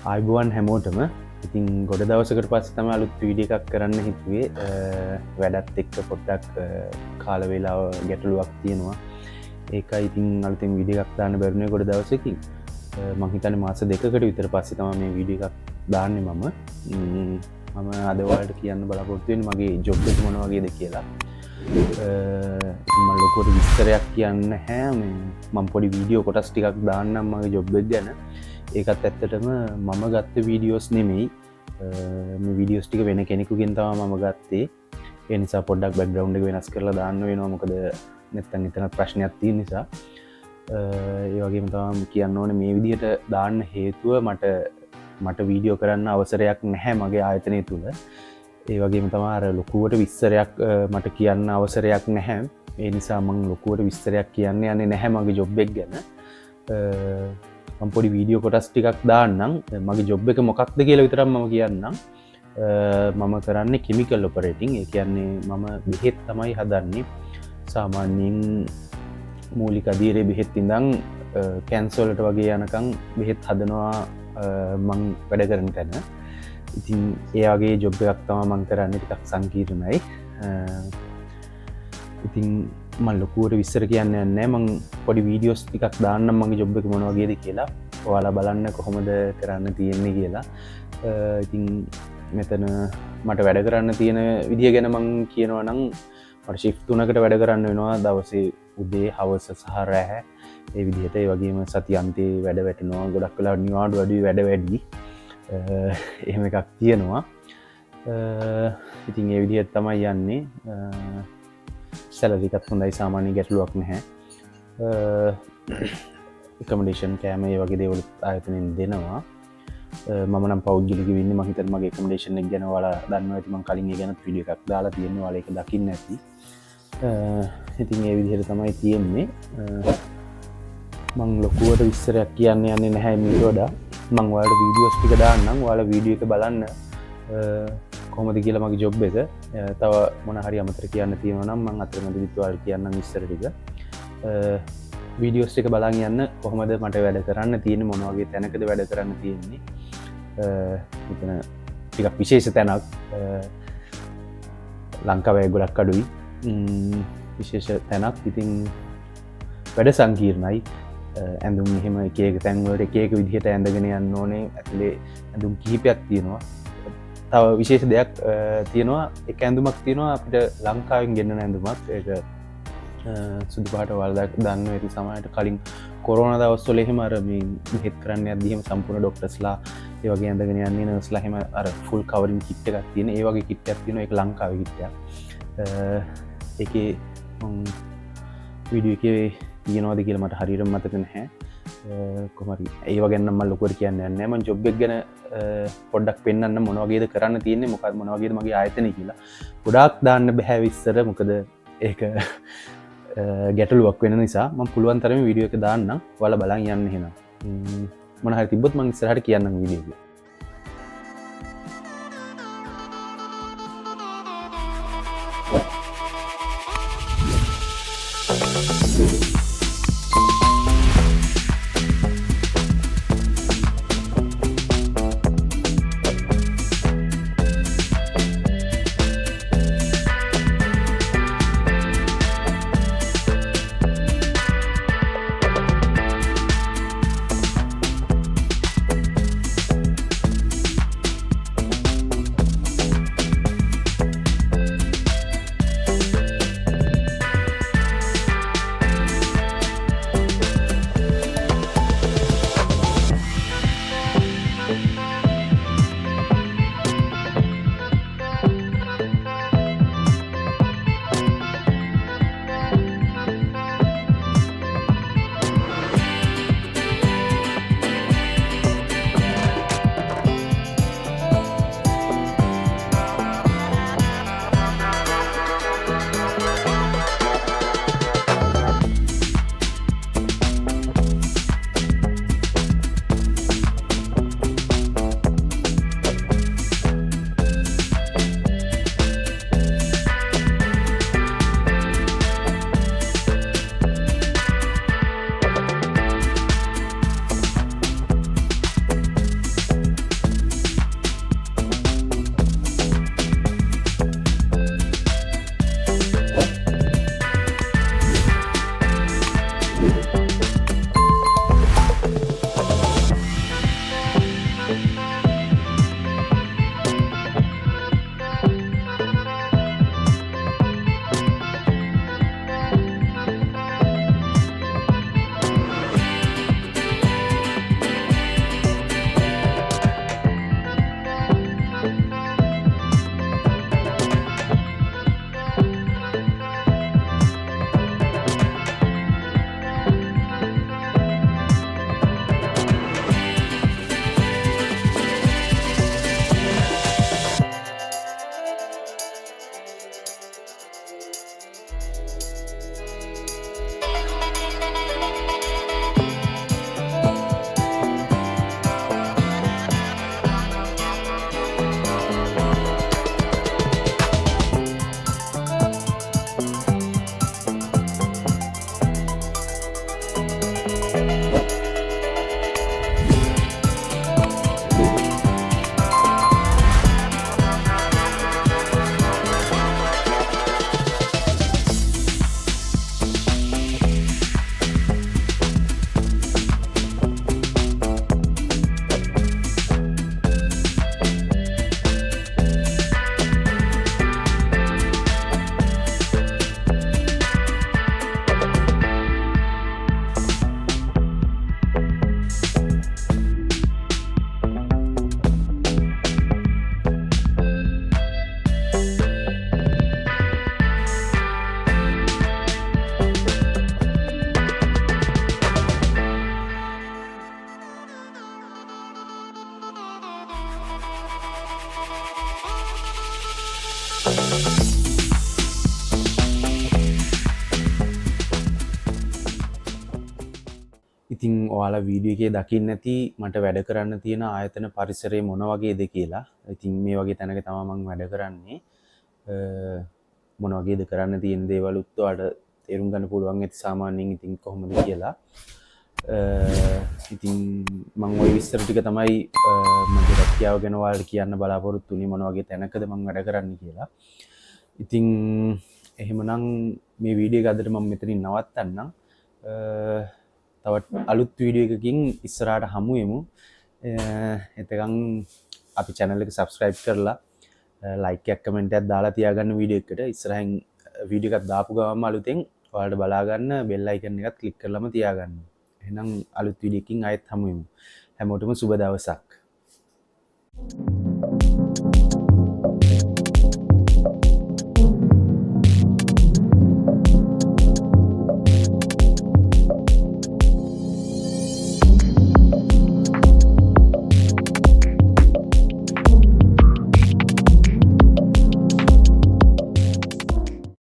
ආයිබුවන් හැමෝටම ඉතින් ගොඩ දවසකට පස්ස තම අලුත් වීඩිය එකක් කරන්න හිතුවේ වැඩත් එක්ක පොඩ්ඩක් කාලවෙලාව ගැටලුවක් තියෙනවා ඒක ඉතින් අලුතින් විඩිය එකක් දාන්න බැරුණේ ගොඩ දවසකින් මහිතන මාස දෙකට විතර පස්සේ තම මේ විඩිය එකක් දාන්න මම අදවාලට කියන්න බලාපොරත්තුවෙන් මගේ ජොබ්බට මොන වගේද කියලා ලොකොට විස්තරයක් කියන්න හැ මම පොඩි වීඩියෝ කොටස් ටිකක් දාන්නම් මගේ ජොබ්බෙත් ගැන ඒකත් ඇත්තටම මම ගත්ත වීඩියෝස් නෙමෙයි මේ වීඩියෝස් ටික වෙන කෙනෙකුගෙන් තමයි මම ගත්තේ ඒ නිසා පොඩ්ඩක් බෑග්ග්‍රවුන්ඩ් එක වෙනස් කරලා දාන්න වෙනවා මොකද නැත්තම් එතන ප්‍රශ්නයක් තියෙන නිසා ඒ වගේම තමයි කියන්න ඕනේ මේ විදිහට දාන්න හේතුව මට වීඩියෝ කරන්න අවසරයක් නැහැ මගේ ආයතනය තුල ඒ වගේම තමයි අර ලොකුවට විස්තරයක් මට කියන්න අවසරයක් නැහැ ඒ නිසා මම ලොකුවට විස්තරයක් කියන්න යන්නේ නැහැ මගේ ජොබ් එක ගැන මම පොඩි වීඩියෝ කොටස් ටිකක් දාන්නම් මගේ ජොබ් එක මොකක්ද කියලා විතරක් මම කියන්නම් මම කරන්නේ කිමිකල් ඔපරේටින් ඒ කියන්නේ මම බෙහෙත් තමයි හදන්නේ සාමාන්‍යයෙන් මූලික අධීරේ බෙහෙත් ඉඳන් කැන්සර් වලට වගේ යනකම් බෙහෙත් හදනවා මම වැඩ කරන තැන ඉතින් ඒ වගේ ජොබ් එකක් තමයි මම කරන්නේ ටිකක් සංකීර්ණයි ඉතින් මම ලොකුවට විස්තර කියන්නේ නැහැ මම පොඩි වීඩියෝස් ටිකක් දාන්නම් මගේ ජොබ් එක මොන වගේද කියලා ඔයාලා බලන්න කොහොමද කරන්න තියෙන්නේ කියලා ඉතින් මෙතන මට වැඩ කරන්න තියෙන විදිය ගැන මම කියනවා නම් මට ෂිෆ්ට් 3කට වැඩ කරන්න වෙනවා දවසේ උදේ හවස සහ රැහැ ඒ විදිහට ඒ වගේම සතියන්තේ වැඩ වැටෙනවා ගොඩක් වෙලාවට නිවාඩු වැඩ වැඩි එහෙම එකක් තියෙනවා ඉතින් ඒ විදිහට තමයි යන්නේ සැලරිකත් හොඳයි සාමාන්‍ය ගැටලුවක් නැහැ එකමඩේෂන් කෑම ඒ වගේ දේවල් ආයතනෙන් දෙනවා මම නම් පෞද්ගලිකව ඉන්නේ මම හිතන්නේ මගේ එකමඩේෂන් එක ගැන ඔයාලා දන්නවා ඇති මම කලින් ඒ ගැන වීඩියෝ එකක් දාලා තියෙනවා ඔයාලා ඒක දකින්න ඇති ඉතින් ඒ විදිහට තමයි තියෙන්නේ මම ලොකුවට විස්තරයක් කියන්න යන්නේ නැහැ මේක වඩා මම ඔයාලට වීඩියෝස් ටික දාන්නම් ඔයාලා වීඩියෝ එක බලන්න කොහොමද කියලා මගේ ජොබ් එක තව මොන හරි අමතර කියන්න තියෙනවා නම් මම අතරමැදි ඔයාලට කියන්නම් විස්තර ටික වීඩියෝස් ටික බලන් යන්න කොහොමද මට වැඩ කරන්න තියෙන්නේ මොන වගේ තැනකද වැඩ කරන්න තියෙන්නේ මෙතන ටිකක් විශේෂ තැනක් ලංකාවේ ගොඩක් අඩුයි විශේෂ තැනක් ඉතින් වැඩ සංකීර්ණයි ඇඳුම් එහෙම එක එක තැන්වලට එක එක විදිහට ඇඳගෙන යන්න ඕනේ ඇතුලේ ඇඳුම් කිහිපයක් තියෙනවා තව විශේෂ දෙයක් තියෙනවා එක ඇඳුමක් තියෙනවා අපිට ලංකාවෙන් ගෙන්නන ඇඳුමක් ඒක සුදු පාට ඔයාලා දන්නවා ඇති සමහරට කලින් කොරෝනා දවස්වල එහෙම අර මේ බෙහෙත් කරන්න යද්දී එහෙම සම්පූර්ණ ડોක්ටර්ස්ලා ඒ වගේ ඇඳගෙන යන්නේ නර්ස්ලා එහෙම අර ෆුල් කවරින් කිට් එකක් තියෙන ඒ වගේ කිට් එකක් තියෙනවා ඒක ලංකාවේ කිට් එකක් ඒකේ වීඩියෝ එකේ තියෙනවද කියලා මට හරියට මතක නැහැ කොහොමද ඒව ගැන මම ලොකුවට කියන්නේ නැහැ මම ජොබ් එක ගැන පොඩ්ඩක් පෙන්නන්න මොන වගේද කරන්න තියෙන්නේ මොකක්ද මොන වගේද මගේ ආයතනය කියලා ගොඩාක් දාන්න බෑ විස්තර මොකද ඒක ගැටලුවක් වෙන නිසා මම පුළුවන් තරමේ වීඩියෝ එක දාන්නම් ඔයාලා බලන් යන්න එහෙනම් මොන හරි තිබ්බොත් මම ඉස්සරහට කියන්නම් වීඩියෝ එක ඉතින් ඔයාලා වීඩියෝ එකේ දකින්න ඇති මට වැඩ කරන්න තියෙන ආයතන පරිසරය මොන වගේද කියලා. ඉතින් මේ වගේ තැනක තමයි මම වැඩ කරන්නේ. මොන වගේද කරන්න තියෙන දේවලුත් ඔයාලට තේරුම් ගන්න පුළුවන් ඇති සාමාන්‍යයෙන් ඉතින් කොහොමද කියලා. ඉතින් මම ওই විස්තර ටික තමයි මගේ රැකියාව ගැන ඔයාලට කියන්න බලාපොරොත්තු වෙන්නේ මොන වගේ තැනකද මම වැඩ කරන්නේ කියලා. ඉතින් එහෙමනම් මේ වීඩියෝ එක අදට මම මෙතනින් නවත්තන්නම්. තවත් අලුත් වීඩියෝ එකකින් ඉස්සරහට හමු වෙමු. එතකන් අපි channel එක subscribe කරලා like එකක් comment එකක් දාලා තියාගන්න වීඩියෝ එකට. ඉස්සරහින් වීඩියෝ එකක් දාපු ගමන්ම අලුතෙන් ඔයාලට බලා ගන්න bell icon එකත් click කරලාම තියාගන්න. එහෙනම් අලුත් වීඩියෝ එකකින් ආයෙත් හමු වෙමු. හැමෝටම සුබ දවසක්.